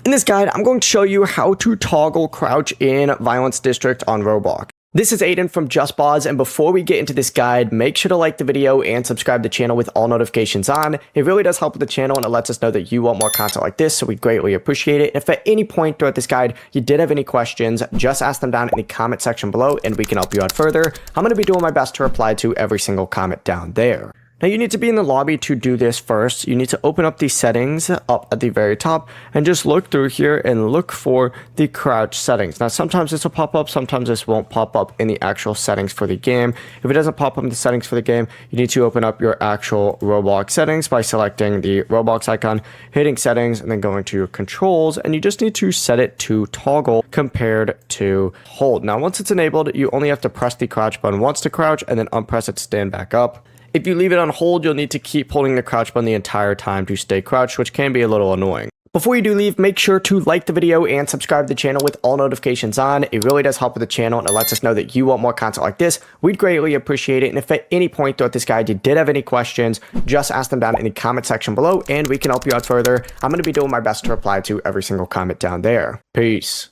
In this guide, I'm going to show you how to toggle crouch in Violence District on Roblox. This is Aiden from JustBoz, and before we get into this guide, make sure to like the video and subscribe to the channel with all notifications on. It really does help with the channel, and it lets us know that you want more content like this, so we greatly appreciate it. If at any point throughout this guide you did have any questions, just ask them down in the comment section below, and we can help you out further. I'm going to be doing my best to reply to every single comment down there. Now you need to be in the lobby to do this first. You need to open up the settings up at the very top and just look through here and look for the crouch settings. Now sometimes this will pop up, sometimes this won't pop up in the actual settings for the game. If it doesn't pop up in the settings for the game, you need to open up your actual Roblox settings by selecting the Roblox icon, hitting settings, and then going to your controls, and you just need to set it to toggle compared to hold. Now once it's enabled, you only have to press the crouch button once to crouch and then unpress it to stand back up. If you leave it on hold, you'll need to keep holding the crouch button the entire time to stay crouched, which can be a little annoying. Before you do leave, make sure to like the video and subscribe to the channel with all notifications on. It really does help with the channel, and it lets us know that you want more content like this. We'd greatly appreciate it. And if at any point throughout this guide you did have any questions, just ask them down in the comment section below, and we can help you out further. I'm going to be doing my best to reply to every single comment down there. Peace.